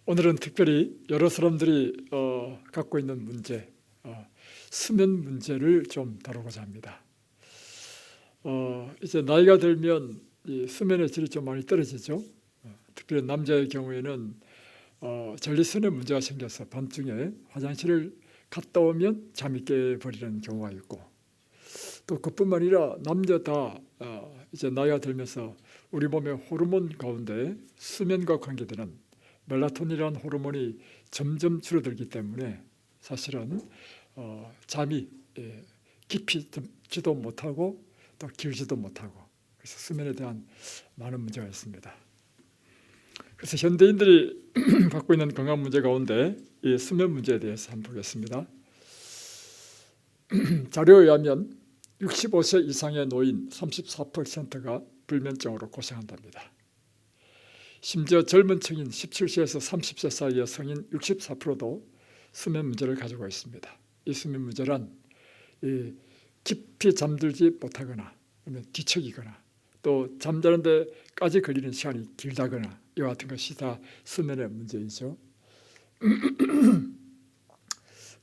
오늘은 특별히 여러 사람들이 갖고 있는 문제, 수면 문제를 좀 다루고자 합니다. 이제 나이가 들면 이 수면의 질이 좀 많이 떨어지죠. 특별히 남자의 경우에는 전립선에 문제가 생겨서 밤중에 화장실을 갔다 오면 잠이 깨버리는 경우가 있고, 또 그뿐만 아니라 남자 다 이제 나이가 들면서 우리 몸의 호르몬 가운데 수면과 관계되는 멜라토닌이라는 호르몬이 점점 줄어들기 때문에 사실은 잠이 깊이지도 못하고 또 길지도 못하고, 그래서 수면에 대한 많은 문제가 있습니다. 그래서 현대인들이 갖고 있는 건강 문제 가운데 이 수면 문제에 대해서 한번 보겠습니다. 자료에 의하면 65세 이상의 노인 34%가 불면증으로 고생한답니다. 심지어 젊은 층인 17세에서 30세 사이의 성인 64%도 수면 문제를 가지고 있습니다. 이 수면 문제란 깊이 잠들지 못하거나 뒤척이거나 또 잠자는 데까지 걸리는 시간이 길다거나 이와 같은 것이 다 수면의 문제이죠.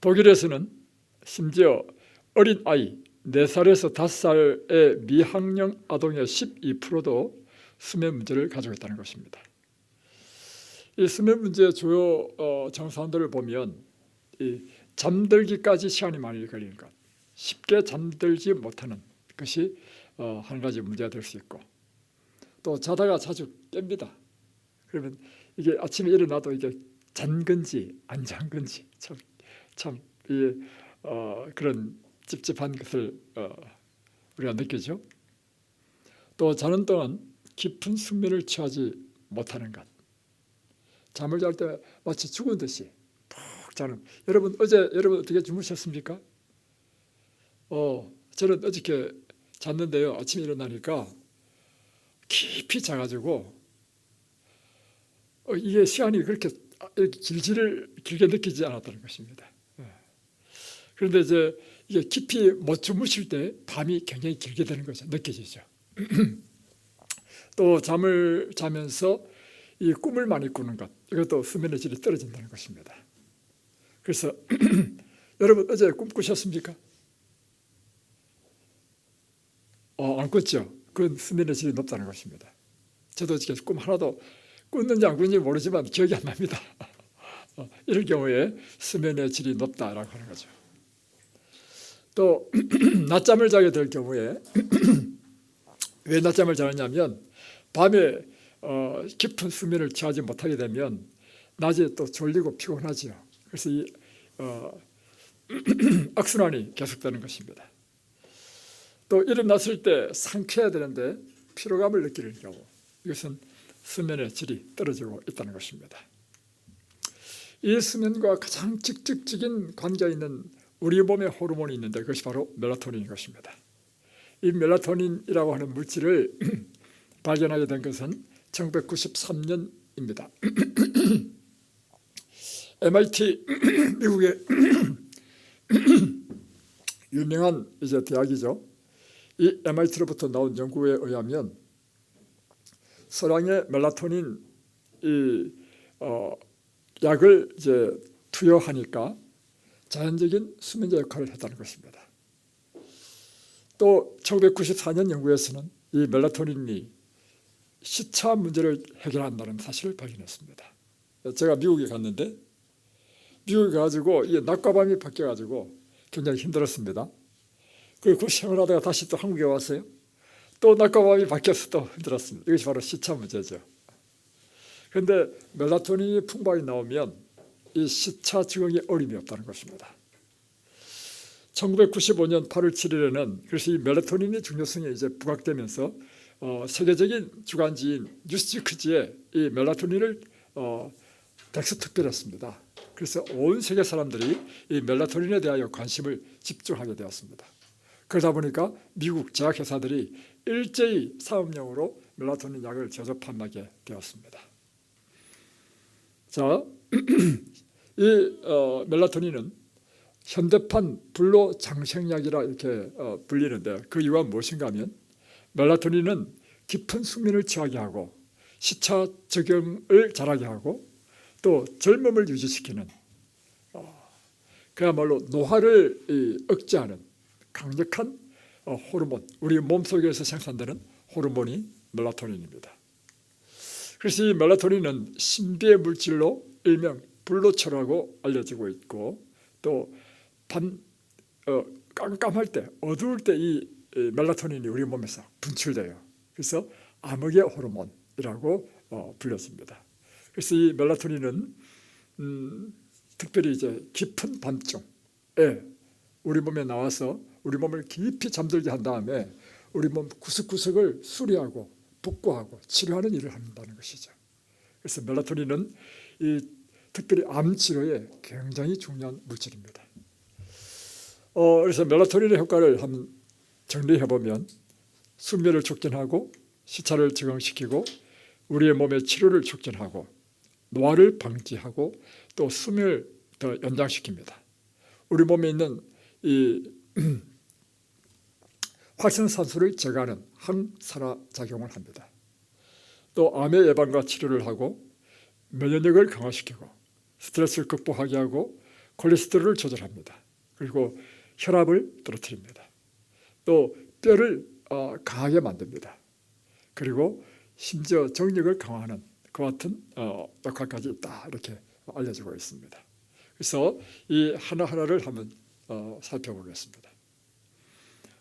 독일에서는 심지어 어린 아이 4살에서 5살의 미학령 아동의 12%도 수면 문제를 가지고 있다는 것입니다. 이 수면 문제의 주요 증상들을 보면 잠들기까지 시간이 많이 걸리는 것, 쉽게 잠들지 못하는 것이 한 가지 문제가 될 수 있고, 또 자다가 자주 깹니다. 그러면 이게 아침에 일어나도 이게 잔 건지 안 잔 건지 참 그런 찝찝한 것을 우리가 느끼죠. 또 자는 동안 깊은 숙면을 취하지 못하는 것, 잠을 잘 때 마치 죽은 듯이 푹 자는. 여러분 어떻게 주무셨습니까? 저는 어저께 잤는데요, 아침에 일어나니까 깊이 자가지고 이게 시간이 그렇게 길게 느끼지 않았다는 것입니다. 그런데 이제 이게 깊이 못 주무실 때 밤이 굉장히 길게 되는 거죠. 느껴지죠. 또 잠을 자면서 이 꿈을 많이 꾸는 것, 이것도 수면의 질이 떨어진다는 것입니다. 그래서 여러분 어제 꿈 꾸셨습니까? 안 꿨죠? 그건 수면의 질이 높다는 것입니다. 저도 어저께 꿈 하나도 꿨는지 안 꿨는지 모르지만 기억이 안 납니다. 이럴 경우에 수면의 질이 높다라고 하는 거죠. 또 낮잠을 자게 될 경우에 왜 낮잠을 자느냐면 밤에 깊은 수면을 취하지 못하게 되면 낮에 또 졸리고 피곤하지요. 그래서 이 악순환이 계속되는 것입니다. 또 일어났을 때 상쾌해야 되는데 피로감을 느끼는 경우, 이것은 수면의 질이 떨어지고 있다는 것입니다. 이 수면과 가장 직접적인 관계가 있는 우리 몸의 호르몬이 있는데 그것이 바로 멜라토닌인 것입니다. 이 멜라토닌이라고 하는 물질을 발견하게 된 것은 1993년입니다. MIT 미국의 유명한 대학이죠. 이 MIT로부터 나온 연구에 의하면 소량의 멜라토닌 약을 투여하니까 자연적인 수면제 역할을 했다는 것입니다. 또 1994년 연구에서는 이 멜라토닌이 시차 문제를 해결한다는 사실을 발견했습니다. 제가 미국에 갔는데 미국에 가가지고 이 낮과 밤이 바뀌어가지고 굉장히 힘들었습니다. 그리고 그 생활하다가 다시 또 한국에 왔어요. 또 낮과 밤이 바뀌어서 또 힘들었습니다. 이것이 바로 시차 문제죠. 그런데 멜라토닌이 풍부하게 나오면 이 시차 적응에 어려움이 없다는 것입니다. 1995년 8월 7일에는 그래서 이 멜라토닌의 중요성이 부각되면서 세계적인 주간지인 뉴스지크지에 이 멜라토닌을 텍스트표했습니다. 그래서 온 세계 사람들이 이 멜라토닌에 대하여 관심을 집중하게 되었습니다. 그러다 보니까 미국 제약회사들이 일제히 사업용으로 멜라토닌 약을 제조 판매하게 되었습니다. 자, 이 멜라토닌은 현대판 불로장생약이라 이렇게 불리는데 그 이유가 무엇인가 하면 멜라토닌은 깊은 숙면을 취하게 하고 시차 적응을 잘하게 하고 또 젊음을 유지시키는 그야말로 노화를 억제하는 강력한 호르몬, 우리 몸속에서 생산되는 호르몬이 멜라토닌입니다. 그래서 이 멜라토닌은 신비의 물질로 일명 불로초라고 알려지고 있고, 또 깜깜할 때, 어두울 때 이 멜라토닌이 우리 몸에서 분출돼요. 그래서 암흑의 호르몬이라고 불렸습니다. 그래서 이 멜라토닌은 특별히 이제 깊은 밤중에 우리 몸에 나와서 우리 몸을 깊이 잠들게 한 다음에 우리 몸 구석구석을 수리하고 복구하고 치료하는 일을 한다는 것이죠. 그래서 멜라토닌은 이 특별히 암 치료에 굉장히 중요한 물질입니다. 그래서 멜라토닌의 효과를 한번 정리해 보면 숙면을 촉진하고 시차를 적응시키고 우리의 몸의 치료를 촉진하고 노화를 방지하고 또 수명을 더 연장시킵니다. 우리 몸에 있는 이 활성산소를 제거하는 항산화 작용을 합니다. 또 암의 예방과 치료를 하고 면역력을 강화시키고 스트레스를 극복하게 하고 콜레스테롤을 조절합니다. 그리고 혈압을 떨어뜨립니다. 또 뼈를 강하게 만듭니다. 그리고 심지어 정력을 강화하는 그와 같은 역할까지 있다, 이렇게 알려지고 있습니다. 그래서 이 하나하나를 한번 살펴보겠습니다.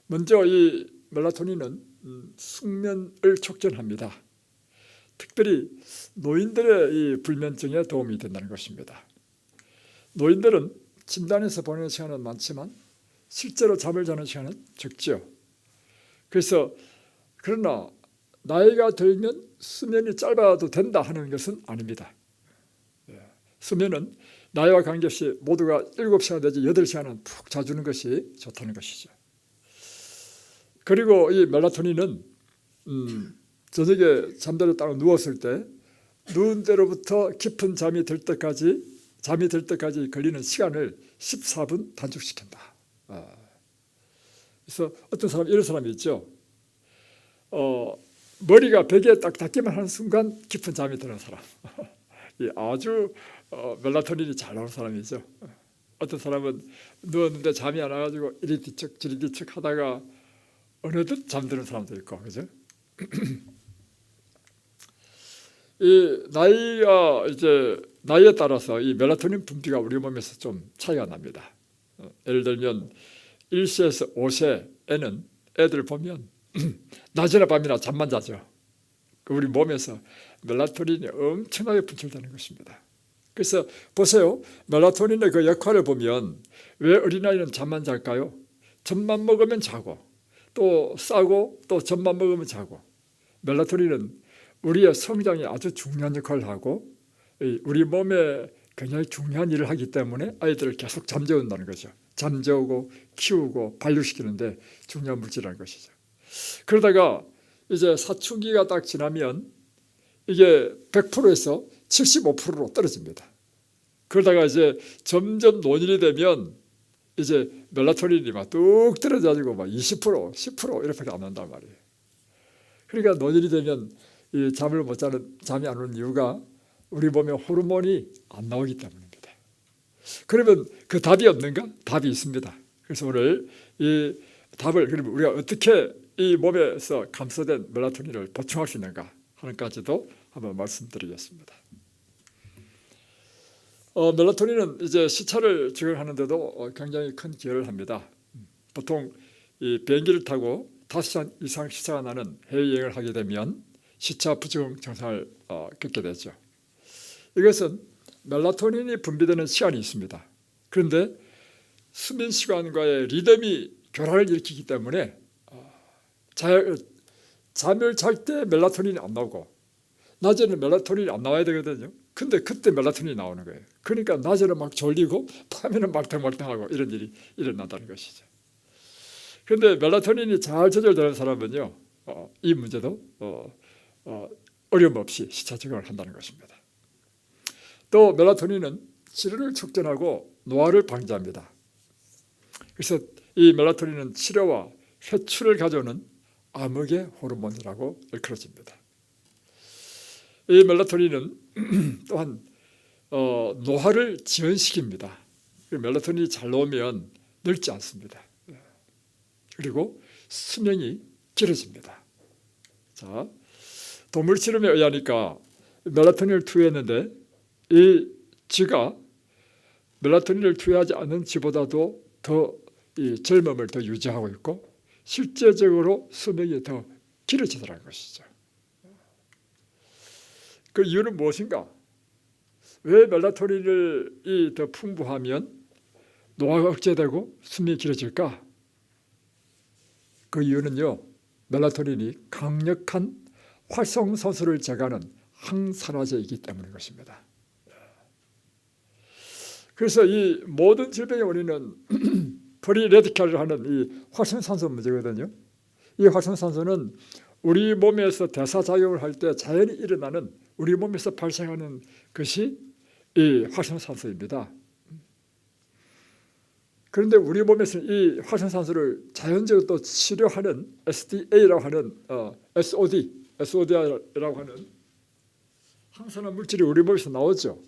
먼저 이 멜라토닌은 숙면을 촉진합니다. 특별히 노인들의 이 불면증에 도움이 된다는 것입니다. 노인들은 진단에서 보내는 시간은 많지만 실제로 잠을 자는 시간은 적죠. 그래서 그러나 나이가 들면 수면이 짧아도 된다 하는 것은 아닙니다. 수면은 나이와 관계없이 모두가 7시간 내지 8시간은 푹 자주는 것이 좋다는 것이죠. 그리고 이 멜라토닌은 저녁에 잠들었다가 누웠을 때 누운 때로부터 깊은 잠이 들 때까지 걸리는 시간을 14분 단축시킨다. 그래서 어떤 사람, 이런 사람이 있죠. 머리가 베개에 딱 닿기만 하는 순간 깊은 잠이 드는 사람. 아주 멜라토닌이 잘 나오는 사람이죠. 어떤 사람은 누웠는데 잠이 안 와가지고 이리 뒤척 저리 뒤척 하다가 어느덧 잠드는 사람도 있고, 그죠? 이 나이에 따라서 이 멜라토닌 분비가 우리 몸에서 좀 차이가 납니다. 예를 들면 1세에서 5세에는 애들 보면 낮이나 밤이나 잠만 자죠. 우리 몸에서 멜라토닌이 엄청나게 분출되는 것입니다. 그래서 보세요. 멜라토닌의 그 역할을 보면 왜 어린아이는 잠만 잘까요? 젖만 먹으면 자고 또 싸고 또 젖만 먹으면 자고. 멜라토닌은 우리의 성장에 아주 중요한 역할을 하고 우리 몸에 굉장히 중요한 일을 하기 때문에 아이들을 계속 잠재운다는 거죠. 잠재우고 키우고 발육시키는데 중요한 물질이라는 것이죠. 그러다가 이제 사춘기가 딱 지나면 이게 100%에서 75%로 떨어집니다. 그러다가 이제 점점 노년이 되면 이제 멜라토닌이 막 뚝 떨어져가지고 막 20%, 10% 이렇게 안 난단 말이에요. 그러니까 노년이 되면 이 잠을 못 자는, 잠이 안 오는 이유가 우리 몸에 호르몬이 안 나오기 때문입니다. 그러면 그 답이 없는가? 답이 있습니다. 그래서 오늘 이 답을, 그러면 우리가 어떻게 이 몸에서 감소된 멜라토닌을 보충할 수 있는가 하는까지도 한번 말씀드리겠습니다. 멜라토닌은 이제 시차를 적응하는데도 굉장히 큰 기여를 합니다. 보통 이 비행기를 타고 5시간 이상 시차가 나는 해외여행을 하게 되면 시차 부적응 증상을 겪게 되죠. 이것은 멜라토닌이 분비되는 시간이 있습니다. 그런데 수면 시간과의 리듬이 교란을 일으키기 때문에 잠을 잘 때 멜라토닌이 안 나오고 낮에는 멜라토닌이 안 나와야 되거든요. 근데 그때 멜라토닌이 나오는 거예요. 그러니까 낮에는 막 졸리고 밤에는 말똥말똥하고 이런 일이 일어난다는 것이죠. 그런데 멜라토닌이 잘 조절되는 사람은요, 이 문제도 어려움 없이 시차 적응을 한다는 것입니다. 또 멜라토닌은 치료를 촉진하고 노화를 방지합니다. 그래서 이 멜라토닌은 치료와 회출을 가져오는 암흑의 호르몬이라고 일컬어집니다. 이 멜라토닌은 또한 노화를 지연시킵니다. 멜라토닌이 잘 나오면 늙지 않습니다. 그리고 수명이 길어집니다. 자, 동물 실험에 의하니까 멜라토닌을 투여했는데 이 쥐가 멜라토닌을 투여하지 않은 쥐보다도 더 이 젊음을 더 유지하고 있고 실제적으로 수명이 더 길어지더라는 것이죠. 그 이유는 무엇인가? 왜 멜라토닌이 더 풍부하면 노화가 억제되고 수명이 길어질까? 그 이유는요, 멜라토닌이 강력한 활성산소를 제거하는 항산화제이기 때문인 것입니다. 그래서 이 모든 질병의 원인은 프리 레디칼을 하는 이 활성산소 문제거든요. 이 활성산소는 우리 몸에서 대사작용을 할 때 자연히 일어나는, 우리 몸에서 발생하는 것이 이 활성산소입니다. 그런데 우리 몸에서 이 활성산소를 자연적으로 또 치료하는 SDA라고 하는 SOD라고 하는 항산화 물질이 우리 몸에서 나오죠.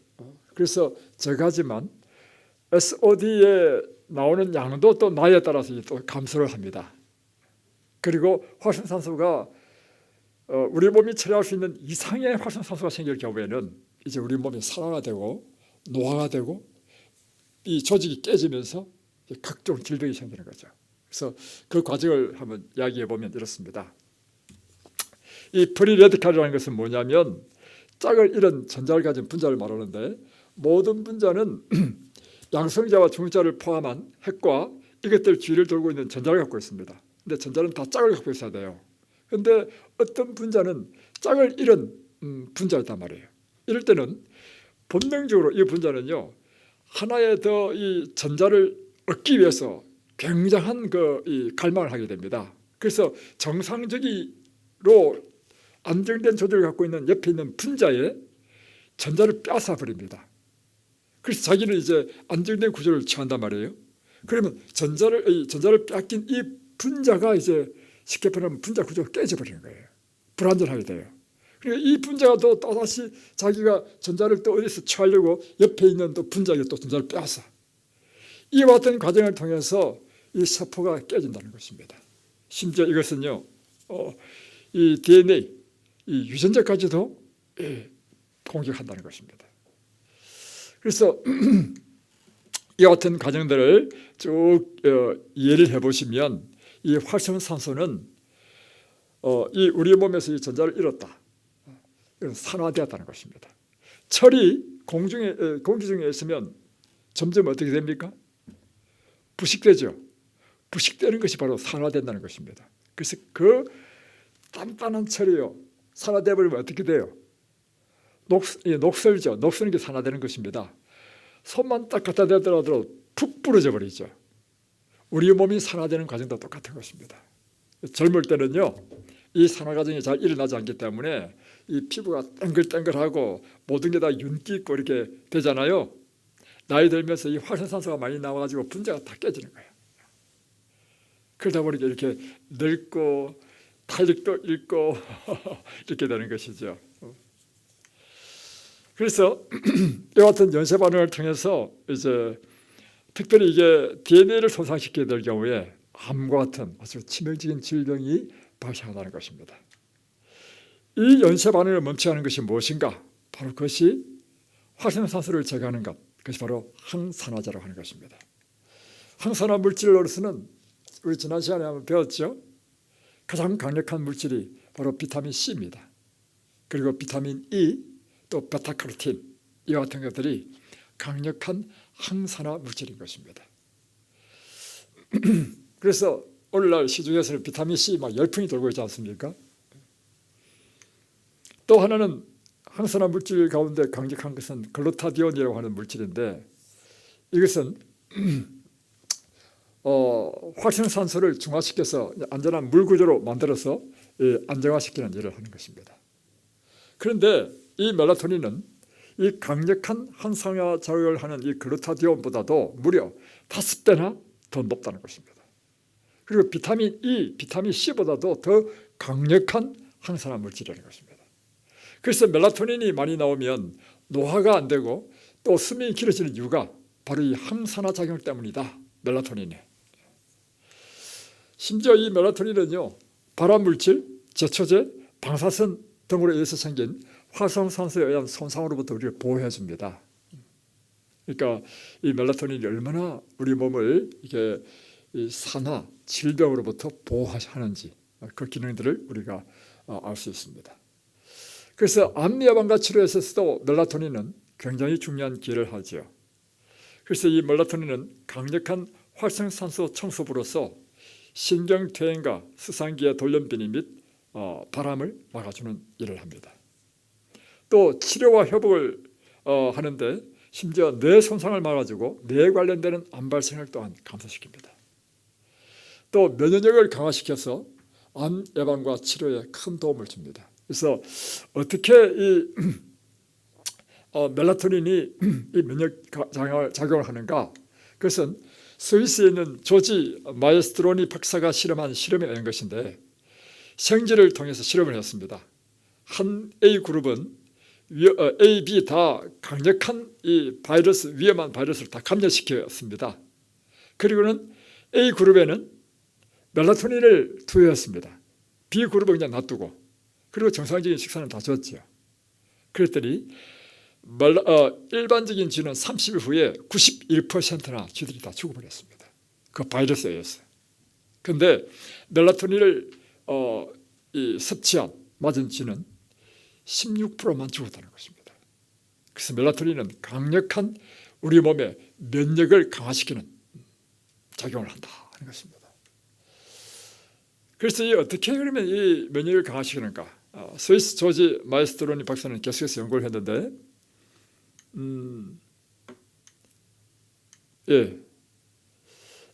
그래서 저가지만 SOD에 나오는 양도 또 나이에 따라서 또 감소를 합니다. 그리고 활성산소가 우리 몸이 처리할 수 있는 이상의 활성산소가 생길 경우에는 이제 우리 몸이 산화되고 노화가 되고 이 조직이 깨지면서 각종 질병이 생기는 거죠. 그래서 그 과정을 한번 이야기해 보면 이렇습니다. 이 프리 레디칼이라는 것은 뭐냐면 짝을 잃은 전자를 가진 분자를 말하는데, 모든 분자는 양성자와 중성자를 포함한 핵과 이것들 주위를 돌고 있는 전자를 갖고 있습니다. 근데 전자는 다 짝을 갖고 있어야 돼요. 근데 어떤 분자는 짝을 잃은 분자였단 말이에요. 이럴 때는 본능적으로 이 분자는요, 하나의 더 이 전자를 얻기 위해서 굉장한 이 갈망을 하게 됩니다. 그래서 정상적으로 안정된 조직을 갖고 있는 옆에 있는 분자에 전자를 빼앗아 버립니다. 그래서 자기는 이제 안정된 구조를 취한단 말이에요. 그러면 전자를 빼앗긴 이 분자가 이제 쉽게 말하면 분자 구조가 깨져버리는 거예요. 불안전하게 돼요. 그러니까 이 분자가 또 다시 자기가 전자를 또 어디서 취하려고 옆에 있는 또 분자에게 또 전자를 빼앗아. 이와 같은 과정을 통해서 이 세포가 깨진다는 것입니다. 심지어 이것은요, 이 DNA, 이 유전자까지도 공격한다는 것입니다. 그래서 이와 같은 과정들을 쭉 이해를 해보시면 이 활성산소는 이 우리 몸에서 이 전자를 잃었다, 산화되었다는 것입니다. 철이 공기 중에 있으면 점점 어떻게 됩니까? 부식되죠. 부식되는 것이 바로 산화된다는 것입니다. 그래서 그 단단한 철이요, 산화되어 버리면 어떻게 돼요? 녹슬죠. 녹슬는 게 산화되는 것입니다. 손만 딱 갖다 대더라도 푹 부러져 버리죠. 우리 몸이 산화되는 과정도 똑같은 것입니다. 젊을 때는요, 이 산화 과정이 잘 일어나지 않기 때문에 이 피부가 땡글땡글하고 모든 게 다 윤기 있고 이렇게 되잖아요. 나이 들면서 이 활성산소가 많이 나와가지고 분자가 다 깨지는 거예요. 그러다 보니까 이렇게 늙고 탄력도 잃고 이렇게 되는 것이죠. 그래서 이와 같은 연쇄 반응을 통해서 이제 특별히 이게 DNA를 손상시키게 될 경우에 암과 같은 아주 치명적인 질병이 발생한다는 것입니다. 이 연쇄 반응을 멈춰야 하는 것이 무엇인가? 바로 그것이 활성산소를 제거하는 것, 그것이 바로 항산화제라고 하는 것입니다. 항산화 물질로서는 우리 지난 시간에 한번 배웠죠. 가장 강력한 물질이 바로 비타민 C입니다. 그리고 비타민 E, 또 베타카로틴, 이와 같은 것들이 강력한 항산화 물질인 것입니다. 그래서 오늘날 시중에서는 비타민 C 막 열풍이 돌고 있지 않습니까? 또 하나는 항산화 물질 가운데 강력한 것은 글루타디온이라고 하는 물질인데, 이것은 활성산소를 중화시켜서 안전한 물 구조로 만들어서 안정화시키는 일을 하는 것입니다. 그런데 이 멜라토닌은 이 강력한 항산화 작용을 하는 이 글루타디온보다도 무려 5배나 더 높다는 것입니다. 그리고 비타민 E, 비타민 C보다도 더 강력한 항산화 물질이라는 것입니다. 그래서 멜라토닌이 많이 나오면 노화가 안 되고 또 수명이 길어지는 이유가 바로 이 항산화 작용 때문이다. 멜라토닌이. 심지어 이 멜라토닌은요, 발암물질, 제초제, 방사선 등으로 인해서 생긴 활성산소에 의한 손상으로부터 우리를 보호해 줍니다. 그러니까 이 멜라토닌이 얼마나 우리 몸을 이게 이 산화, 질병으로부터 보호하는지 그 기능들을 우리가 알 수 있습니다. 그래서 암 예방과 치료에 있어서도 멜라토닌은 굉장히 중요한 기여를 하죠. 그래서 이 멜라토닌은 강력한 활성산소 청소부로서 신경퇴행과 수상기의 돌연변이 및 발암을 막아주는 일을 합니다. 또 치료와 회복을 하는데 심지어 뇌 손상을 막아주고 뇌에 관련되는 암 발생을 또한 감소시킵니다. 또 면역력을 강화시켜서 암 예방과 치료에 큰 도움을 줍니다. 그래서 어떻게 이 멜라토닌이 이 면역 작용을 하는가? 그것은 스위스에 있는 조지 마에스트로니 박사가 실험한 실험에 의한 것인데, 생쥐를 통해서 실험을 했습니다. 한 A그룹은 A, B 다 강력한 이 바이러스, 위험한 바이러스를 다 감염시켰습니다. 그리고는 A그룹에는 멜라토닌을 투여했습니다. B그룹은 그냥 놔두고, 그리고 정상적인 식사는 다 줬죠. 그랬더니 일반적인 쥐는 30일 후에 91%나 쥐들이 다 죽어버렸습니다. 그 바이러스에 의해서. 그런데 멜라토닌을 섭취한 맞은 쥐는 16%만 죽었다는 것입니다. 그래서 멜라토닌은 강력한 우리 몸의 면역을 강화시키는 작용을 한다 하는 것입니다. 그래서 어떻게 그러면 이 면역을 강화시키는가? 스위스 조지 마에스트로니 박사는 계속해서 연구를 했는데,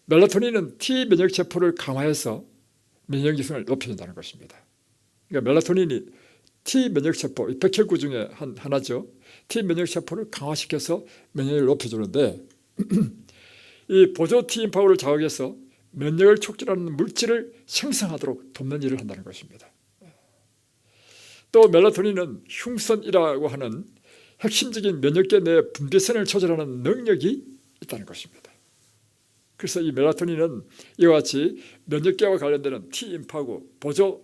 멜라토닌은 T 면역 세포를 강화해서 면역 기능을 높여준다는 것입니다. 그러니까 멜라토닌이 T 면역 세포, 백혈구 중에 하나죠. T 면역 세포를 강화시켜서 면역을 높여주는데, 이 보조 T 임파우를 자극해서 면역을 촉진하는 물질을 생성하도록 돕는 일을 한다는 것입니다. 또 멜라토닌은 흉선이라고 하는 핵심적인 면역계 내 분비선을 조절하는 능력이 있다는 것입니다. 그래서 이 멜라토닌은 이와 같이 면역계와 관련되는 T임파구, 보조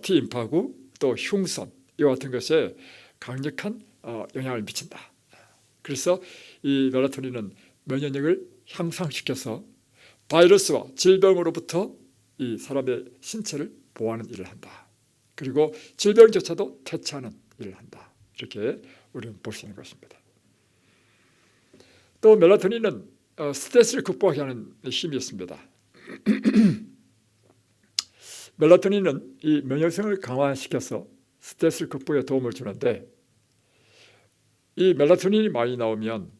T임파구, 또 흉선 이와 같은 것에 강력한 영향을 미친다. 그래서 이 멜라토닌은 면역력을 향상시켜서 바이러스와 질병으로부터 이 사람의 신체를 보호하는 일을 한다. 그리고 질병조차도 퇴치하는 일을 한다. 이렇게 우리는 볼 수 있는 것입니다. 또 멜라토닌은 스트레스를 극복하게 하는 힘이 있습니다. 멜라토닌은 이 면역성을 강화시켜서 스트레스를 극복에 도움을 주는데, 이 멜라토닌이 많이 나오면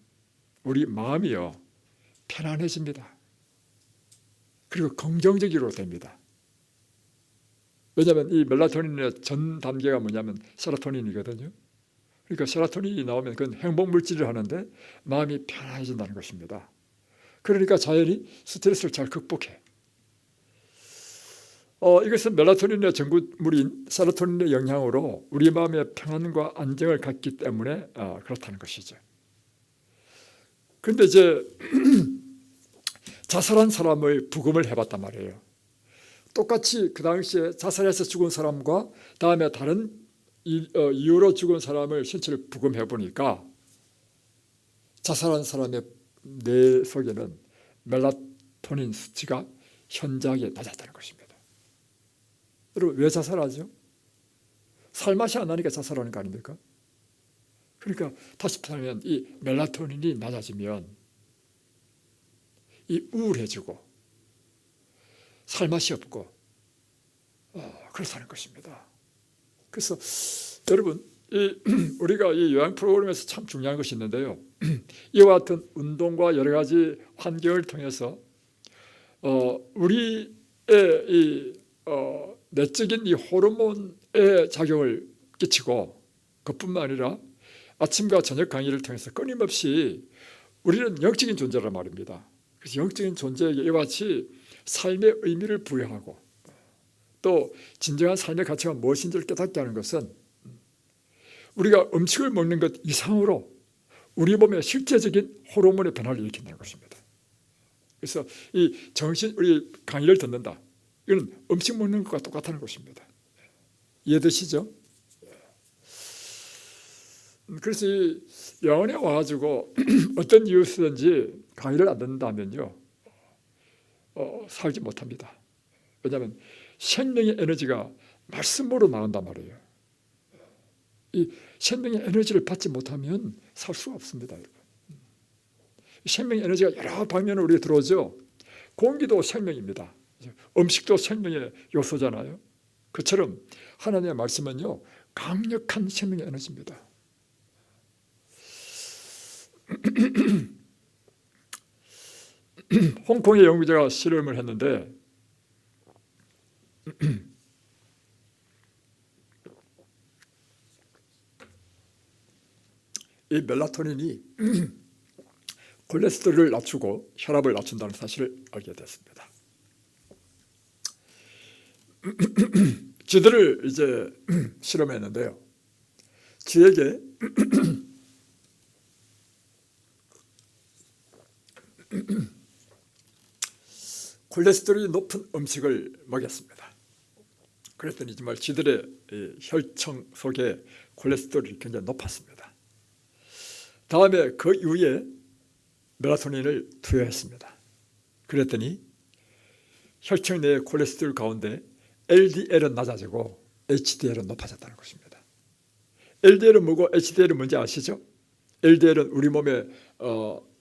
우리 마음이요 편안해집니다. 그리고 긍정적으로 됩니다. 왜냐하면 이 멜라토닌의 전 단계가 뭐냐면 세로토닌이거든요. 그러니까 세로토닌이 나오면 그건 행복물질을 하는데 마음이 편안해진다는 것입니다. 그러니까 자연히 스트레스를 잘 극복해. 이것은 멜라토닌의 전구물인 세로토닌의 영향으로 우리 마음의 평안과 안정을 갖기 때문에 그렇다는 것이죠. 그런데 이제 자살한 사람을 부검을 해봤단 말이에요. 똑같이 그 당시에 자살해서 죽은 사람과 다음에 다른 이유로 죽은 사람을 신체를 부검해 보니까 자살한 사람의 뇌 속에는 멜라토닌 수치가 현저하게 낮았다는 것입니다. 여러분, 왜 자살하죠? 살맛이 안 나니까 자살하는 거 아닙니까? 그러니까 다시 말하면 이 멜라토닌이 낮아지면 이 우울해지고 살맛이 없고 그렇다는 것입니다. 그래서 여러분, 우리가 이 요양 프로그램에서 참 중요한 것이 있는데요. 이와 같은 운동과 여러 가지 환경을 통해서 우리의 이 내적인 이 호르몬의 작용을 끼치고, 그뿐만 아니라 아침과 저녁 강의를 통해서 끊임없이 우리는 영적인 존재란 말입니다. 그래서 영적인 존재에게 이와 같이 삶의 의미를 부여하고 또 진정한 삶의 가치가 무엇인지를 깨닫게 하는 것은 우리가 음식을 먹는 것 이상으로 우리 몸의 실제적인 호르몬의 변화를 일으킨다는 것입니다. 그래서 이 우리 강의를 듣는다, 이건 음식 먹는 것과 똑같다는 것입니다. 이해되시죠? 그래서 이 영원에 와가지고 어떤 이유에서든지 강의를 안 듣는다면요, 살지 못합니다. 왜냐하면 생명의 에너지가 말씀으로 나온단 말이에요. 이 생명의 에너지를 받지 못하면 살 수가 없습니다, 여러분. 생명의 에너지가 여러 방면으로 우리에 들어오죠. 공기도 생명입니다. 음식도 생명의 요소잖아요. 그처럼 하나님의 말씀은요, 강력한 생명의 에너지입니다. 홍콩의 연구자가 실험을 했는데 이 멜라토닌이 콜레스테롤을 낮추고 혈압을 낮춘다는 사실을 알게 됐습니다. 쥐들을 이제 실험했는데요, 쥐에게 콜레스테롤이 높은 음식을 먹였습니다. 그랬더니 정말 쥐들의 혈청 속에 콜레스테롤이 굉장히 높았습니다. 다음에 그 이후에 멜라토닌을 투여했습니다. 그랬더니 혈청 내의 콜레스테롤 가운데 LDL은 낮아지고 HDL은 높아졌다는 것입니다. LDL은 뭐고 HDL은 뭔지 아시죠? LDL은 우리 몸에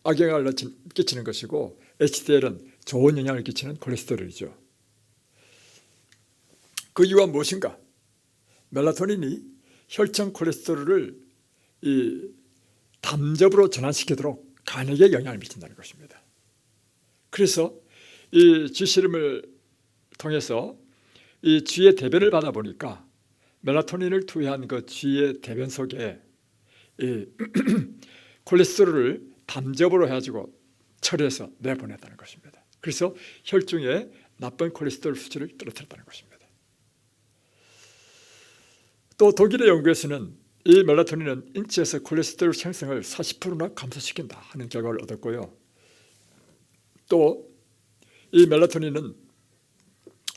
악영향을 끼치는 것이고, HDL은 좋은 영향을 끼치는 콜레스테롤이죠. 그 이유가 무엇인가? 멜라토닌이 혈청 콜레스테롤을 담즙으로 전환시키도록 간에게 영향을 미친다는 것입니다. 그래서 이 쥐 실험을 통해서 이 쥐의 대변을 받아보니까 멜라토닌을 투여한 그 쥐의 대변 속에 이 콜레스테롤을 담즙으로 해가지고 처리해서 내보냈다는 것입니다. 그래서 혈중에 나쁜 콜레스테롤 수치를 떨어뜨렸다는 것입니다. 또 독일의 연구에서는 이 멜라토닌은 인체에서 콜레스테롤 생성을 40%나 감소시킨다 하는 결과를 얻었고요. 또 이 멜라토닌은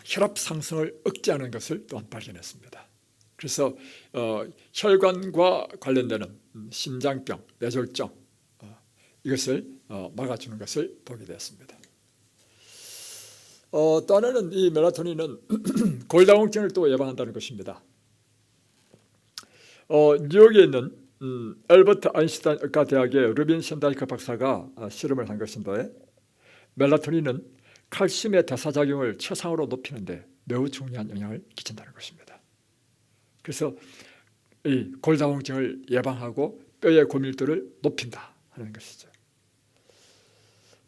혈압 상승을 억제하는 것을 또한 발견했습니다. 그래서 혈관과 관련되는 심장병, 뇌졸중, 이것을 막아주는 것을 보게 되었습니다. 또 하나는 이 멜라토닌은 골다공증을 또 예방한다는 것입니다. 뉴욕에 있는 엘버트 아인슈타인 의과대학의 루빈 샌다이크 박사가 실험을 한 것인데, 멜라토닌은 칼슘의 대사작용을 최상으로 높이는데 매우 중요한 영향을 끼친다는 것입니다. 그래서 이 골다공증을 예방하고 뼈의 고밀도를 높인다 하는 것이죠.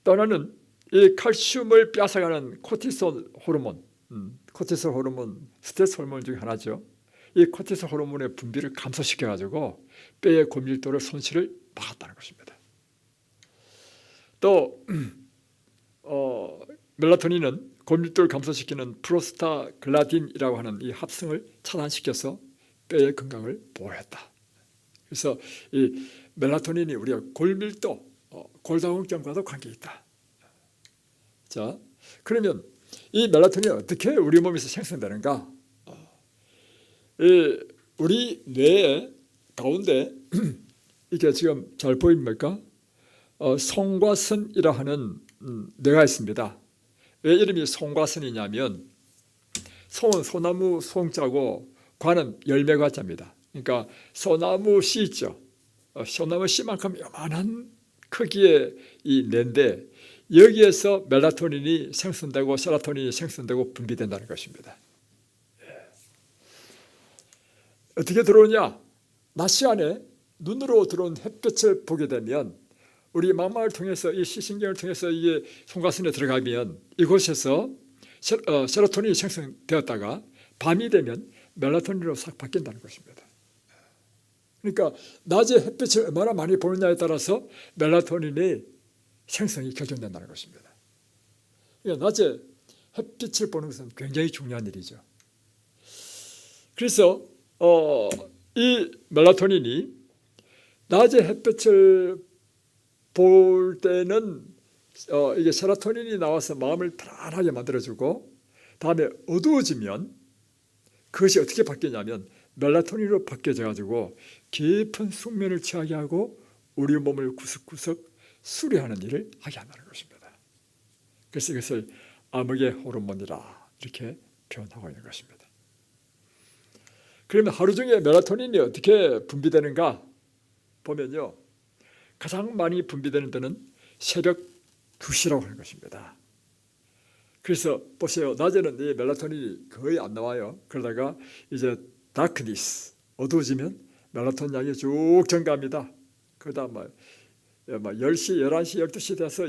또 하나는 이 칼슘을 뺏어가는 코티솔 호르몬, 코티솔 호르몬 스트레스 호르몬 중에 하나죠. 이 코티솔 호르몬의 분비를 감소시켜가지고 뼈의 고밀도를 손실을 막았다는 것입니다. 또 멜라토닌은 고밀도를 감소시키는 프로스타글라딘이라고 하는 이 합성을 차단시켜서 뼈의 건강을 보호했다. 그래서 이 멜라토닌이 우리가 골밀도, 골다공증과도 관계 있다. 자, 그러면 이 멜라토닌이 어떻게 우리 몸에서 생성되는가? 우리 뇌 가운데 이게 지금 잘 보입니까? 송과선이라 하는 뇌가 있습니다. 왜 이름이 송과선이냐면, 송은 소나무 송자고 과는 열매과자입니다. 그러니까 소나무 씨 있죠. 소나무 씨만큼 요만한 크기의 이 뇌인데, 여기에서 멜라토닌이 생성되고 세로토닌이 생성되고 분비된다는 것입니다. 어떻게 들어오냐? 낮 시간에 눈으로 들어온 햇볕을 보게 되면 우리 망막을 통해서 이 시신경을 통해서 이게 송과선에 들어가면 이곳에서 세로토닌이 생성되었다가 밤이 되면 멜라토닌으로 싹 바뀐다는 것입니다. 그러니까 낮에 햇빛을 얼마나 많이 보느냐에 따라서 멜라토닌의 생성이 결정된다는 것입니다. 그러니까 낮에 햇빛을 보는 것은 굉장히 중요한 일이죠. 그래서 이 멜라토닌이 낮에 햇볕을 볼 때는 이게 세로토닌이 나와서 마음을 편안하게 만들어주고, 다음에 어두워지면 그것이 어떻게 바뀌냐면 멜라토닌으로 바뀌어져 가지고 깊은 숙면을 취하게 하고 우리 몸을 구석구석 수리하는 일을 하게 한다는 것입니다. 그래서 이것을 암흑의 호르몬이라 이렇게 표현하고 있는 것입니다. 그러면 하루 중에 멜라토닌이 어떻게 분비되는가 보면요, 가장 많이 분비되는 때는 새벽 2시라고 하는 것입니다. 그래서 보세요, 낮에는 이 멜라토닌이 거의 안 나와요. 그러다가 이제 다크니스, 어두워지면 멜라토닌 양이 쭉 증가합니다. 그러다 막 10시, 11시, 12시 돼서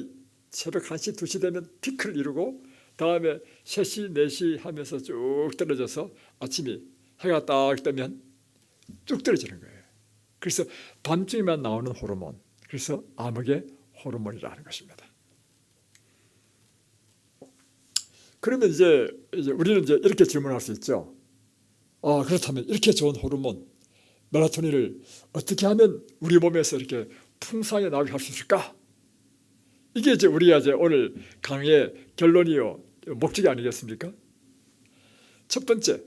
새벽 1시, 2시 되면 피크를 이루고, 다음에 3시, 4시 하면서 쭉 떨어져서 아침에 해가 딱 뜨면 쭉 떨어지는 거예요. 그래서 밤중에만 나오는 호르몬, 그래서 암흑의 호르몬이라 하는 것입니다. 그러면 이제 우리는 이제 이렇게 질문할 수 있죠. 그렇다면 이렇게 좋은 호르몬 멜라토닌을 어떻게 하면 우리 몸에서 이렇게 풍성하게 나오게 할 수 있을까? 이게 이제 우리가 이제 오늘 강의의 결론이요, 목적이 아니겠습니까? 첫 번째,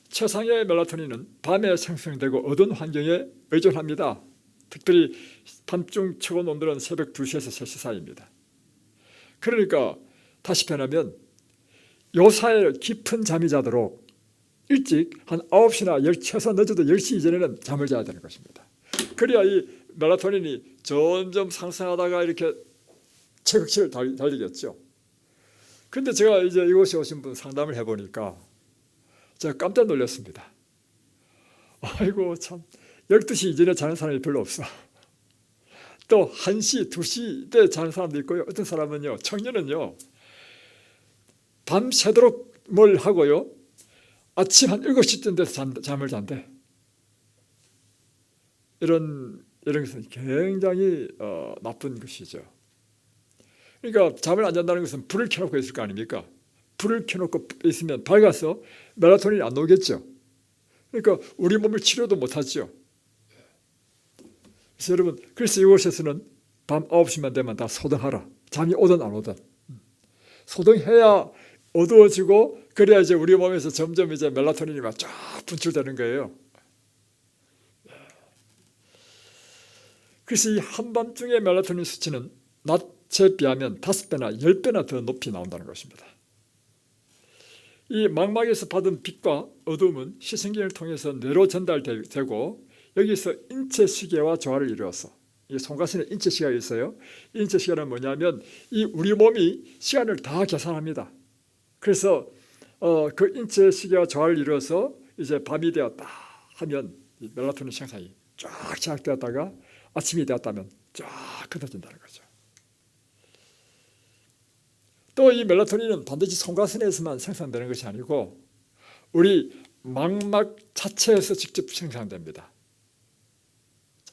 최상의 멜라토닌은 밤에 생성되고 어두운 환경에 의존합니다. 특별히 밤중 최고 온도는 새벽 2시에서 3시 사이입니다. 그러니까 다시 표현하면 요사이 깊은 잠이 자도록 일찍 한 9시나 최소 늦어도 10시 이전에는 잠을 자야 되는 것입니다. 그래야 이 멜라토닌이 점점 상승하다가 이렇게 체격치를 달리겠죠. 그런데 제가 이제 이곳에 오신 분 상담을 해보니까 제가 깜짝 놀랐습니다. 아이고 참, 12시 이전에 자는 사람이 별로 없어. 또 1시, 2시 때 자는 사람도 있고요. 어떤 사람은요, 청년은요, 밤새도록 뭘 하고요, 아침 한 7시쯤 돼서 잠을 잔대. 이런 것은 굉장히 나쁜 것이죠. 그러니까 잠을 안 잔다는 것은 불을 켜놓고 있을 거 아닙니까? 불을 켜놓고 있으면 밝아서 멜라토닌이 안 나오겠죠. 그러니까 우리 몸을 치료도 못하죠. 그래서 여러분, 그래서 이곳에서는 밤 9시만 되면 다 소등하라. 잠이 오든 안 오든 소등해야 어두워지고, 그래야 이제 우리 몸에서 점점 이제 멜라토닌이 막 쫙 분출되는 거예요. 그래서 이 한밤중의 멜라토닌 수치는 낮에 비하면 5배나 10배나 더 높이 나온다는 것입니다. 이 망막에서 받은 빛과 어두움은 시선경을 통해서 뇌로 전달되고, 여기서 인체시계와 조화를 이루어서, 이 손가락에 인체시계가 있어요. 인체시계는 뭐냐면 이 우리 몸이 시간을 다 계산합니다. 그래서 그 인체시계와 조화를 이루어서 이제 밤이 되었다 하면 이 멜라토닌 생산이 쫙 시작되었다가 아침이 되었다면 쫙 끊어진다는 거죠. 또 이 멜라토닌은 반드시 손가슴에서만 생산되는 것이 아니고 우리 망막 자체에서 직접 생산됩니다.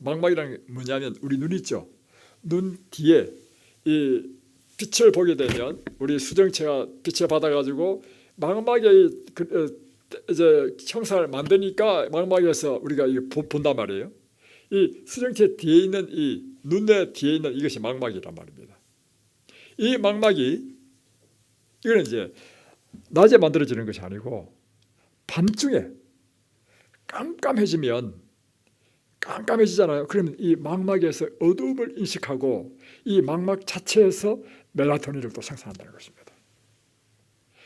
망막이라는 게 뭐냐면 우리 눈 있죠. 눈 뒤에 이 빛을 보게 되면 우리 수정체가 빛을 받아가지고 망막에 이제 형상을 만드니까 망막에서 우리가 본단 말이에요. 이 수정체 뒤에 있는 이 눈의 뒤에 있는 이것이 망막이란 말입니다. 이 망막이 이거는 이제 낮에 만들어지는 것이 아니고 밤중에 깜깜해지잖아요. 그러면 이 망막에서 어두움을 인식하고 이 망막 자체에서 멜라토닌을 또 생산한다는 것입니다.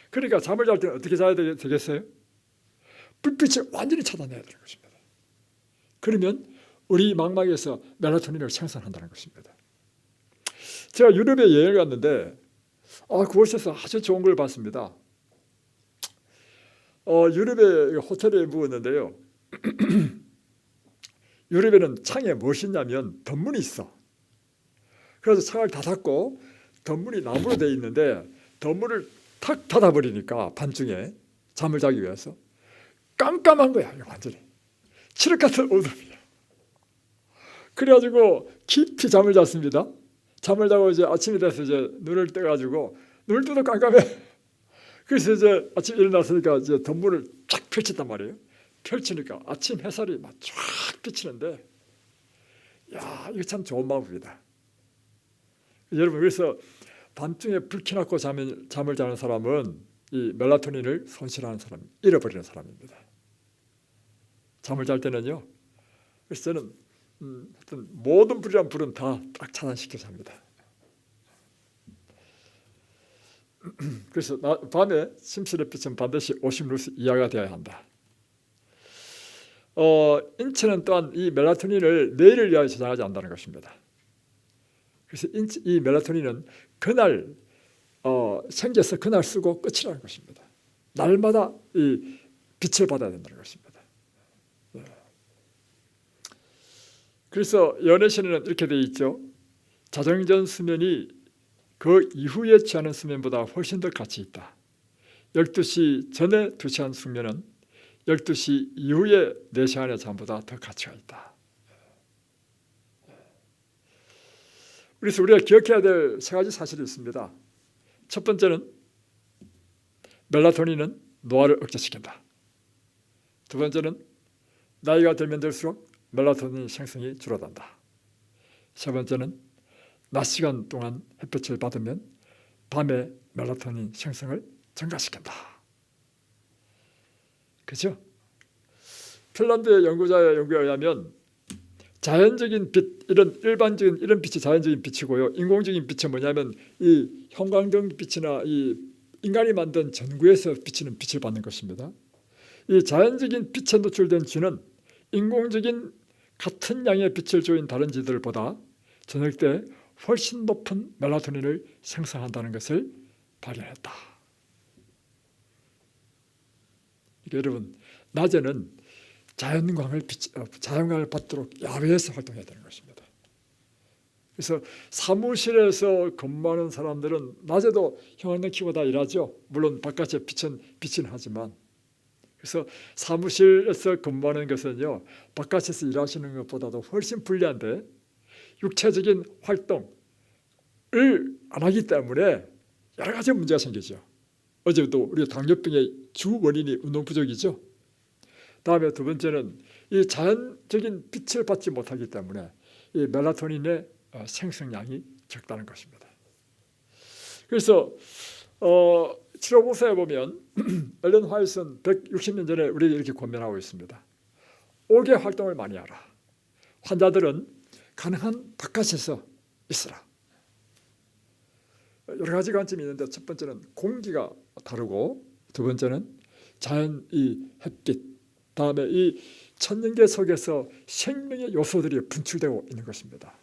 그러니까 잠을 잘 때는 어떻게 자야 되겠어요? 불빛을 완전히 차단해야 되는 것입니다. 그러면 우리 망막에서 멜라토닌을 생산한다는 것입니다. 제가 유럽에 여행을 갔는데 그곳에서 아주 좋은 걸 봤습니다. 유럽의 호텔에 묵었는데요. 유럽에는 창에 무엇이 있냐면 덧문이 있어. 그래서 창을 다 닫고 덧문이 나무로 되어 있는데 덧문을 탁 닫아버리니까 밤중에 잠을 자기 위해서 깜깜한 거야. 완전히 칠흑 같은 어둠이야. 그래가지고 깊이 잠을 잤습니다. 잠을 자고 이제 아침이 돼서 이제 눈을 떠가지고 눈을 떠도 깜깜해. 그래서 이제 아침에 일어났으니까 이제 덧문을 쫙 펼쳤단 말이에요. 펼치니까 아침 햇살이 막 쫙 비치는데 야, 이거 참 좋은 방법이다. 여러분, 그래서 밤중에 불 켜놓고 잠을 자는 사람은 이 멜라토닌을 손실하는 사람, 잃어버리는 사람입니다. 잠을 잘 때는요. 그래서 저는 하여튼 모든 불이란 불은 다 딱 차단시켜서 합니다. 그래서 밤에 심신의 빛은 반드시 50루스 이하가 되어야 한다. 인체는 또한 이 멜라토닌을 내일을 위하여 저장하지 않는다는 것입니다. 그래서 이 멜라토닌은 그날 생겨서 그날 쓰고 끝이라는 것입니다. 날마다 이 빛을 받아야 된다는 것입니다. 그래서 연애시에는 이렇게 되어 있죠. 자정전 수면이 그 이후에 취하는 수면보다 훨씬 더 가치 있다. 12시 전에 취한 숙면은 12시 이후에 4시간의 잠보다 더 가치가 있다. 그래서 우리가 기억해야 될 3가지 사실이 있습니다. 첫 번째는 멜라토닌은 노화를 억제시킨다. 두 번째는 나이가 들면 들수록 멜라토닌 생성이 줄어든다. 세 번째는 낮 시간 동안 햇볕을 받으면 밤에 멜라토닌 생성을 증가시킨다. 그렇죠? 핀란드의 연구자의 연구에 의하면 자연적인 빛, 일반적인 이런 빛이 자연적인 빛이고요. 인공적인 빛은 뭐냐면 이 형광등 빛이나 이 인간이 만든 전구에서 비치는 빛을 받는 것입니다. 이 자연적인 빛에 노출된 쥐는 인공적인 같은 양의 빛을 조인 다른 쥐들보다 저녁 때 훨씬 높은 멜라토닌을 생성한다는 것을 발견했다. 여러분, 낮에는 자연광을 받도록 야외에서 활동해야 되는 것입니다. 그래서 사무실에서 근무하는 사람들은 낮에도 형광등 켜고 다 일하죠. 물론 바깥에 빛은 하지만. 그래서 사무실에서 근무하는 것은요, 바깥에서 일하시는 것보다도 훨씬 불리한데 육체적인 활동을 안 하기 때문에 여러 가지 문제가 생기죠. 어제도 우리가 당뇨병의 주 원인이 운동 부족이죠. 다음에 두 번째는 이 자연적인 빛을 받지 못하기 때문에 이 멜라토닌의 생성량이 적다는 것입니다. 그래서 치료보서에 보면 엘렌 화이트는 160년 전에 우리에게 이렇게 권면하고 있습니다. 옥외 활동을 많이 하라. 환자들은 가능한 바깥에서 있으라. 여러 가지 관점이 있는데 첫 번째는 공기가 다르고 두 번째는 자연 이 햇빛, 다음에 이 천연계 속에서 생명의 요소들이 분출되고 있는 것입니다.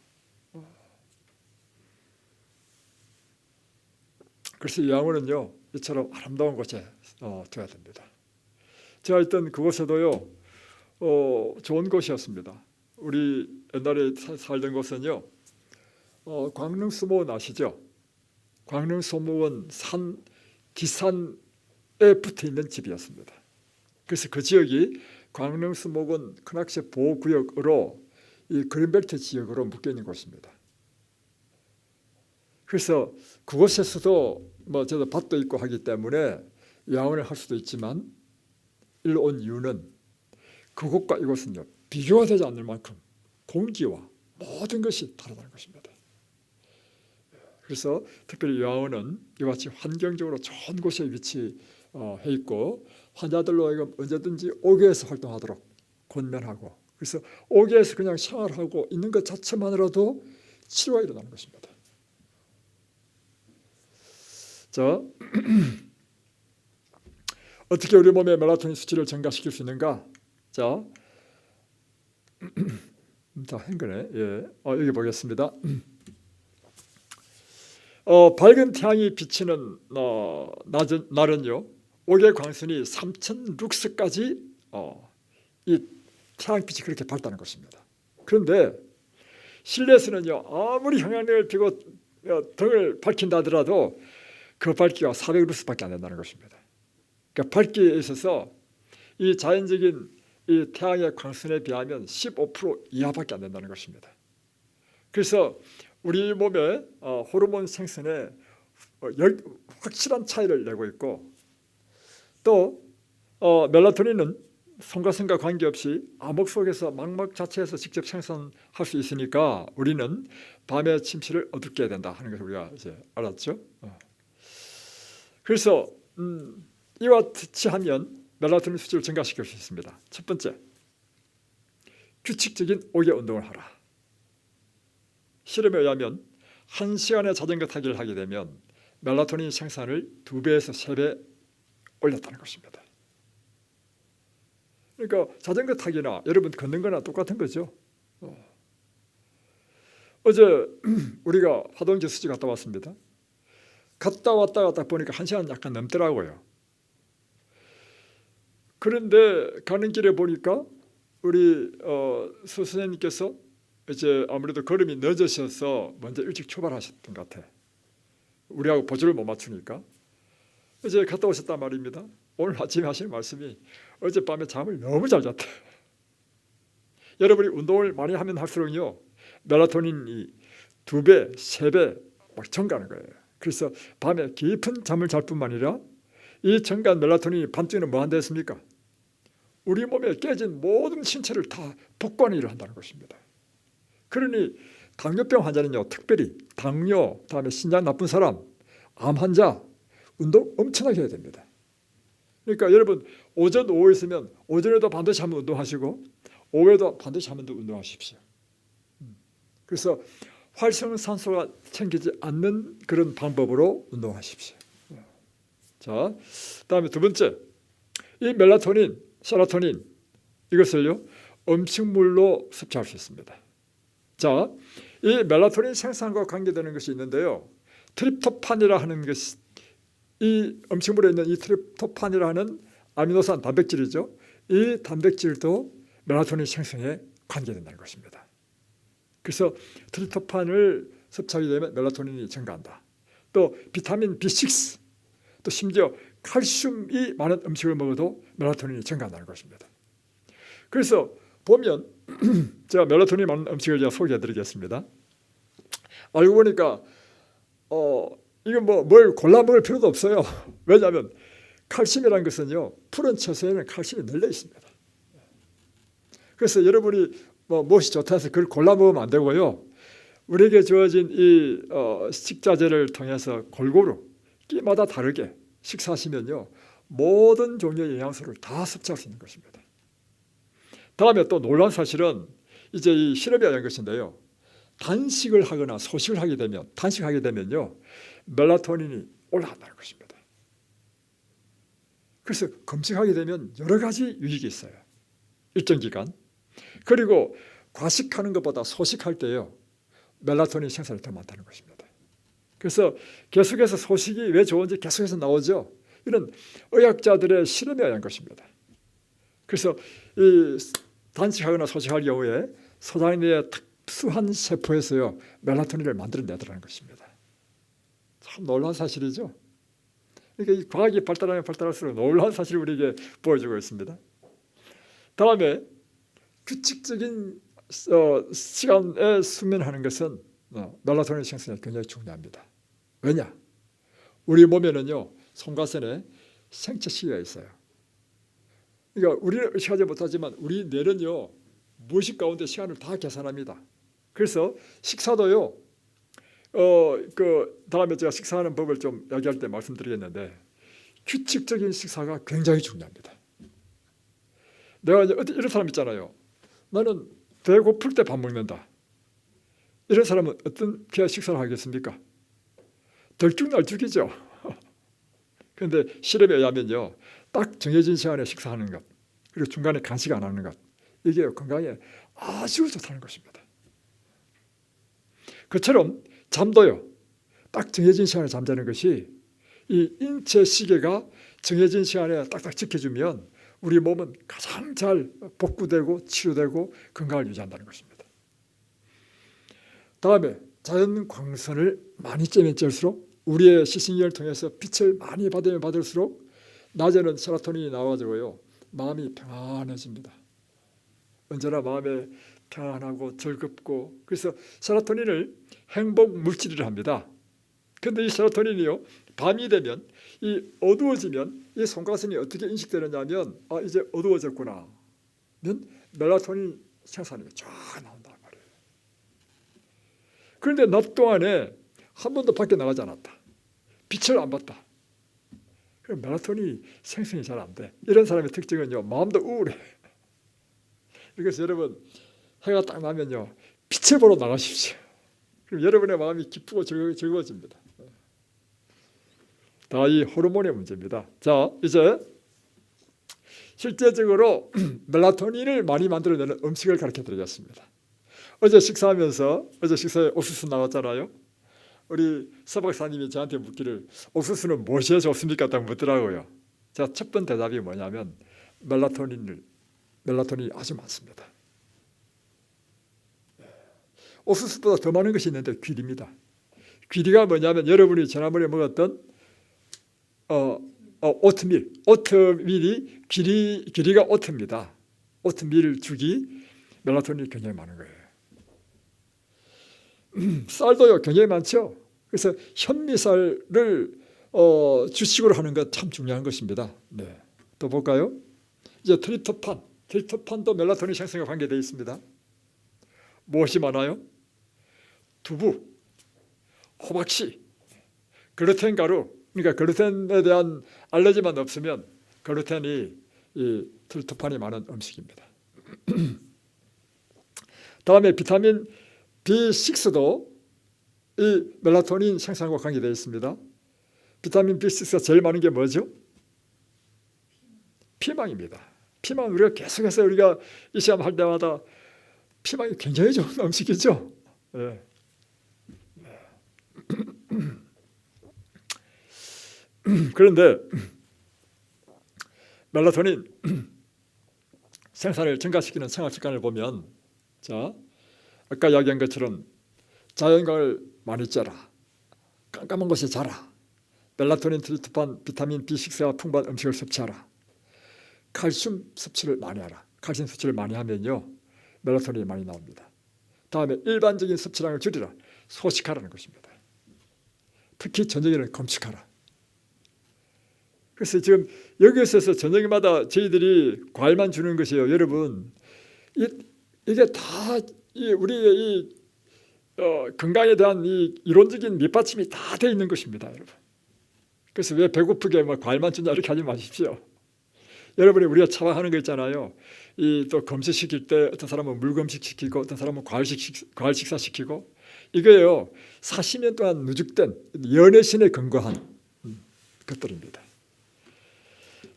그래서 요양원은요, 이처럼 아름다운 곳에 둬야 됩니다. 제가 있던 그곳에도요, 좋은 곳이었습니다. 우리 옛날에 살던 곳은요, 광릉수목원 아시죠? 광릉수목원 산 뒷산에 붙어 있는 집이었습니다. 그래서 그 지역이 광릉수목원 큰악시 보호구역으로 이 그린벨트 지역으로 묶여 있는 곳입니다. 그래서 그곳에서도 저도 밭도 있고 하기 때문에 요양원을 할 수도 있지만 일로 온 이유는 그곳과 이곳은요, 비교가 되지 않을 만큼 공기와 모든 것이 다르다는 것입니다. 그래서 특별히 요양원은 이와 같이 환경적으로 좋은 곳에 위치해 있고 환자들로 하여금 언제든지 옥외에서 활동하도록 권면하고, 그래서 옥외에서 그냥 생활하고 있는 것 자체만으로도 치료가 일어나는 것입니다. 자, 어떻게 우리 몸의 멜라토닌 수치를 증가시킬 수 있는가? 자, 다 한거네. 예, 여기 보겠습니다. 밝은 태양이 비치는 날은요, 옥외 광선이 3000 룩스까지 이 태양빛이 그렇게 밝다는 것입니다. 그런데 실내에서는요, 아무리 형광등을 켜고 등을 밝힌다 하더라도 그 밝기가 400 룩스밖에 안 된다는 것입니다. 그러니까 밝기에 있어서 이 자연적인 이 태양의 광선에 비하면 15% 이하밖에 안 된다는 것입니다. 그래서 우리 몸의 호르몬 생성에 확실한 차이를 내고 있고, 또 멜라토닌은 송가성과 관계없이 암흑 속에서 망막 자체에서 직접 생산할 수 있으니까 우리는 밤의 침실을 어둡게 해야 된다 하는 것을 우리가 이제 알았죠. 그래서 이와 같이 하면 멜라토닌 수치를 증가시킬 수 있습니다. 첫 번째, 규칙적인 오개 운동을 하라. 실험에 의하면 1시간의 자전거 타기를 하게 되면 멜라토닌 생산을 2배에서 3배 올렸다는 것입니다. 그러니까 자전거 타기나 여러분 걷는 거나 똑같은 거죠. 어제 우리가 화동지 수지 갔다 왔습니다. 갔다 왔다 보니까 1시간 약간 넘더라고요. 그런데 가는 길에 보니까 우리 수 선생님께서 이제 아무래도 걸음이 늦으셔서 먼저 일찍 출발하셨던 것 같아. 우리하고 보조를 못 맞추니까 이제 갔다 오셨단 말입니다. 오늘 아침에 하신 말씀이 어젯밤에 잠을 너무 잘 잤다. 여러분이 운동을 많이 하면 할수록요 멜라토닌이 2배, 3배 막 증가하는 거예요. 그래서 밤에 깊은 잠을 잘 뿐만 아니라 이 증가한 멜라토닌이 밤중에는 뭐 한다 했습니까? 우리 몸에 깨진 모든 신체를 다 복구하는 일을 한다는 것입니다. 그러니 당뇨병 환자는요 특별히 당뇨, 다음에 신장 나쁜 사람, 암 환자 운동 엄청나게 해야 됩니다. 그러니까 여러분 오전, 오후 있으면 오전에도 반드시 한번 운동하시고 오후에도 반드시 한번 더 운동하십시오. 그래서 활성산소가 챙기지 않는 그런 방법으로 운동하십시오. 자, 다음에 두 번째, 이 멜라토닌, 세로토닌 이것을요 음식물로 섭취할 수 있습니다. 자, 이 멜라토닌 생산과 관계되는 것이 있는데요. 트립토판이라 하는 것이 이 음식물에 있는 이 트립토판이라는 아미노산 단백질이죠. 이 단백질도 멜라토닌 생성에 관계된다는 것입니다. 그래서 트립토판을 섭취하게 되면 멜라토닌이 증가한다. 또 비타민 B6, 또 심지어 칼슘이 많은 음식을 먹어도 멜라토닌이 증가한다는 것입니다. 그래서 보면 제가 멜라토닌이 많은 음식을 제가 소개해드리겠습니다. 알고 보니까 이건 뭘 골라 먹을 필요도 없어요. 왜냐하면 칼슘이라는 것은요 푸른 채소에는 칼슘이 널려 있습니다. 그래서 여러분이 무엇이 좋다 해서 그걸 골라 먹으면 안 되고요. 우리에게 주어진 이 식자재를 통해서 골고루 끼마다 다르게 식사하시면요 모든 종류의 영양소를 다 섭취할 수 있는 것입니다. 다음에 또 놀라운 사실은 이제 이 실험에 의한 것인데요. 단식을 하거나 소식을 하게 되면 단식하게 되면요 멜라토닌이 올라간다는 것입니다. 그래서 금식하게 되면 여러 가지 유익이 있어요. 일정 기간. 그리고 과식하는 것보다 소식할 때요 멜라토닌 생산이 더 많다는 것입니다. 그래서 계속해서 소식이 왜 좋은지 계속해서 나오죠. 이런 의학자들의 실험에 의한 것입니다. 그래서 이 단식하거나 소식할 경우에 소장 내의 특수한 세포에서요 멜라토닌을 만들어내더라는 것입니다. 참 놀라운 사실이죠. 그러니까 이 과학이 발달하면 발달할수록 놀라운 사실을 우리에게 보여주고 있습니다. 다음에 규칙적인 시간에 수면하는 것은 멜라토닌 생성에 굉장히 중요합니다. 왜냐? 우리 몸에는요 송가선에 생체 시계가 있어요. 그러니까 우리는 의식하지 못하지만 우리 뇌는요 무의식 가운데 시간을 다 계산합니다. 그래서 식사도요 그 다음에 제가 식사하는 법을 좀 이야기할 때 말씀드리겠는데 규칙적인 식사가 굉장히 중요합니다. 내가 이제 이런 사람 있잖아요. 나는 배고플 때 밥 먹는다. 이런 사람은 어떻게 식사를 하겠습니까? 들쭉날쭉이죠. 그런데 실험에 의하면요 딱 정해진 시간에 식사하는 것 그리고 중간에 간식 안 하는 것 이게 건강에 아주 좋다는 것입니다. 그처럼 잠도요 딱 정해진 시간에 잠자는 것이 이 인체 시계가 정해진 시간에 딱딱 지켜주면 우리 몸은 가장 잘 복구되고 치료되고 건강을 유지한다는 것입니다. 다음에 자연 광선을 많이 쬐면 쬐일수록 우리의 시신경을 통해서 빛을 많이 받으면 받을수록 낮에는 세로토닌이 나와지고요 마음이 평안해집니다. 언제나 마음에 평안하고 즐겁고 그래서 세로토닌을 행복 물질이라 합니다. 그런데 이 세로토닌이요 밤이 되면 이 어두워지면 이 송가선이 어떻게 인식되느냐면 이제 어두워졌구나 면 멜라토닌 생산이 쫙 나온단 말이에요. 그런데 낮 동안에 한 번도 밖에 나가지 않았다. 빛을 안 봤다. 그럼 멜라토닌이 생성이 잘 안 돼. 이런 사람의 특징은요, 마음도 우울해. 그래서 여러분 해가 딱 나면요, 빛을 보러 나가십시오. 그럼 여러분의 마음이 기쁘고 즐거워집니다. 다 이 호르몬의 문제입니다. 자, 이제 실제적으로 멜라토닌을 많이 만들어내는 음식을 가르쳐드리겠습니다. 어제 식사에 옥수수 나왔잖아요. 우리 서 박사님이 저한테 묻기를 옥수수는 무엇이 좋습니까? 딱 묻더라고요. 제가 첫 번째 대답이 뭐냐면 멜라토닌이 아주 많습니다. 옥수수보다 더 많은 것이 있는데 귀리입니다. 귀리가 뭐냐면 여러분이 지난번에 먹었던 오트밀이 귀리가 오트입니다. 오트밀 죽이 멜라토닌이 굉장히 많은 거예요. 쌀도요 굉장히 많죠. 그래서 현미쌀을 주식으로 하는 것 참 중요한 것입니다. 네. 또 볼까요? 이제 트립토판도 멜라토닌 생성과 관계되어 있습니다. 무엇이 많아요? 두부, 호박씨, 글루텐 가루. 그러니까 글루텐에 대한 알레르기만 없으면 글루텐이 이 트립토판이 많은 음식입니다. 다음에 비타민 B6도 이 멜라토닌 생산과 관계되어 있습니다. 비타민 B6가 제일 많은 게 뭐죠? 피망입니다. 피망 우리가 계속해서 우리가 이 시험 할 때마다 피망이 굉장히 좋은 음식이죠. 네. 그런데 멜라토닌 생산을 증가시키는 생활습관을 보면, 자, 아까 이야기한 것처럼 자연광을 많이 쬐라, 깜깜한 곳에 자라, 멜라토닌, 트립토판, 비타민 B6가 풍부한 음식을 섭취하라, 칼슘 섭취를 많이 하라. 칼슘 섭취를 많이 하면요 멜라토닌이 많이 나옵니다. 다음에 일반적인 섭취량을 줄이라, 소식하라는 것입니다. 특히 저녁에는 금식하라. 그래서 지금 여기서 저녁마다 저희들이 과일만 주는 것이에요. 여러분, 이게 다 우리의 이 건강에 대한 이 이론적인 밑받침이 다 돼 있는 것입니다, 여러분. 그래서 왜 배고프게 과일만 준다 이렇게 하지 마십시오. 여러분이 우리가 차박하는 거 있잖아요. 또 금식시킬 때 어떤 사람은 물금식 시키고 어떤 사람은 과일 식사 시키고, 이거예요 40년 동안 누적된 연애신에 근거한 것들입니다.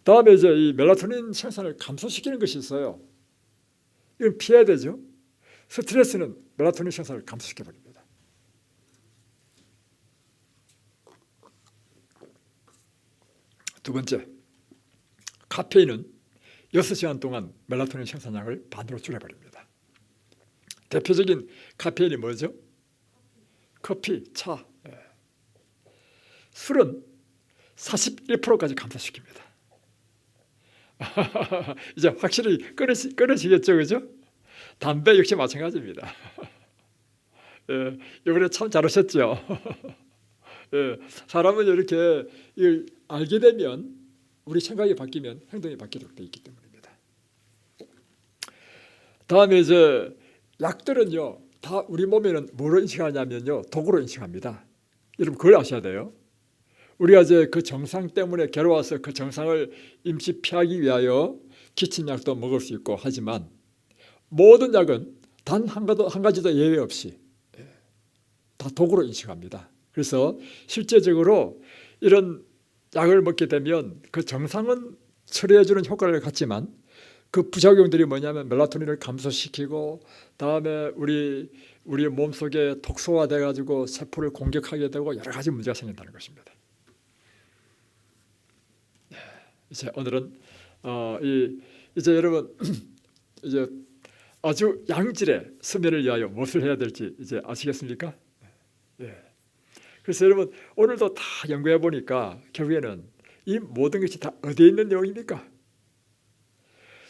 다음에 이제 이 멜라토닌 생산을 감소시키는 것이 있어요. 이건 피해야 되죠. 스트레스는 멜라토닌 생산을 감소시켜버립니다. 두 번째, 카페인은 6시간 동안 멜라토닌 생산량을 반으로 줄여버립니다. 대표적인 카페인이 뭐죠? 커피, 차. 술은 41%까지 감소시킵니다. 이제 확실히 끊으시겠죠, 그죠? 담배 역시 마찬가지입니다. 이번에 참 잘하셨죠. 사람은 이렇게 이걸 알게 되면 우리 생각이 바뀌면 행동이 바뀌도록 되어 있기 때문입니다. 다음에 이제 약들은요 다 우리 몸에는 뭐로 인식하냐면요 독으로 인식합니다. 여러분 그걸 아셔야 돼요. 우리가 이제 그 정상 때문에 괴로워서 그 정상을 임시 피하기 위하여 기침약도 먹을 수 있고 하지만 모든 약은 단 한 가지도 예외 없이 다 독으로 인식합니다. 그래서 실제적으로 이런 약을 먹게 되면 그 정상은 처리해주는 효과를 갖지만 그 부작용들이 뭐냐면 멜라토닌을 감소시키고 다음에 우리 몸속에 독소화돼 가지고 세포를 공격하게 되고 여러 가지 문제가 생긴다는 것입니다. 이제 오늘은 이제 여러분 이제 아주 양질의 수면을 위하여 무엇을 해야 될지 이제 아시겠습니까? 그래서 여러분 오늘도 다 연구해 보니까 결국에는 이 모든 것이 다 어디에 있는 내용입니까?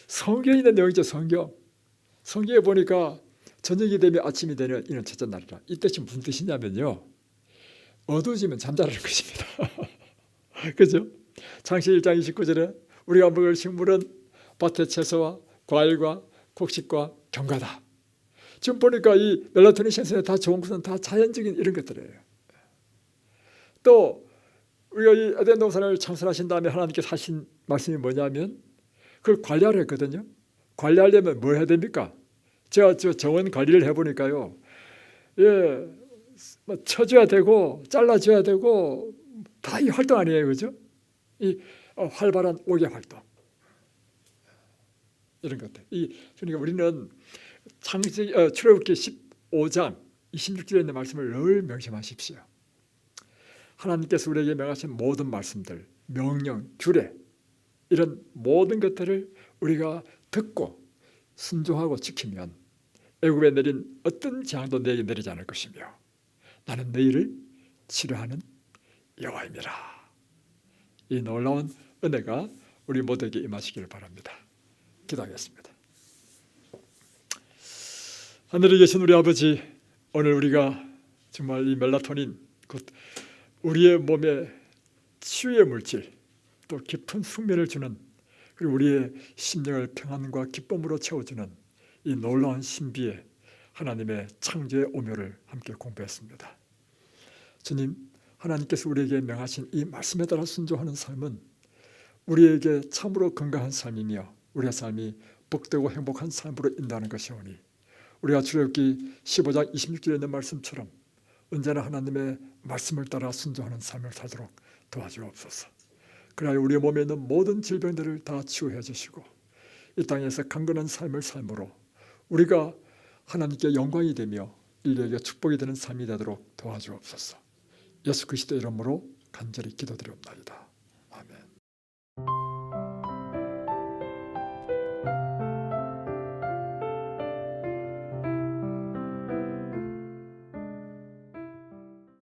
성경에 있는 내용이죠. 성경에 보니까 저녁이 되면 아침이 되는 이는 첫째 날이라. 이 뜻이 무슨 뜻이냐면요 어두워지면 잠자라는 것입니다. 그죠? 창세기 1장 29절에 우리가 먹을 식물은 밭의 채소와 과일과 곡식과 경과다. 지금 보니까 이 멜라토닌 생성에 다 좋은 것은 다 자연적인 이런 것들이에요. 또 우리가 이 에덴 동산을 창설하신 다음에 하나님께서 하신 말씀이 뭐냐면 그걸 관리하라 했거든요. 관리하려면 뭐 해야 됩니까? 제가 저 정원 관리를 해보니까요. 예, 뭐 쳐줘야 되고 잘라줘야 되고 다 이 활동 아니에요, 그죠? 이 활발한 옥의 활동 이런 것들. 그러니까 우리는 출애굽기 15장 26절에 있는 말씀을 늘 명심하십시오. 하나님께서 우리에게 명하신 모든 말씀들, 명령, 규례 이런 모든 것들을 우리가 듣고 순종하고 지키면 애굽에 내린 어떤 재앙도 내게 내리지 않을 것이며 나는 너희를 치료하는 여호와입니다. 이 놀라운 은혜가 우리 모두에게 임하시기를 바랍니다. 기도하겠습니다. 하늘에 계신 우리 아버지, 오늘 우리가 정말 이 멜라토닌 곧 우리의 몸에 치유의 물질 또 깊은 숙면을 주는 그리고 우리의 심령을 평안과 기쁨으로 채워주는 이 놀라운 신비의 하나님의 창조의 오묘를 함께 공부했습니다. 주님, 하나님께서 우리에게 명하신 이 말씀에 따라 순종하는 삶은 우리에게 참으로 건강한 삶이며 우리의 삶이 복되고 행복한 삶으로 인도하는 것이오니 우리가 출애굽기 15장 26절에 있는 말씀처럼 언제나 하나님의 말씀을 따라 순종하는 삶을 살도록 도와주옵소서. 그래야 우리 몸에 있는 모든 질병들을 다 치유해 주시고 이 땅에서 강건한 삶을 삶으로 우리가 하나님께 영광이 되며 인류에게 축복이 되는 삶이 되도록 도와주옵소서. 예수 그리스도의 이름으로 간절히 기도드리옵나이다.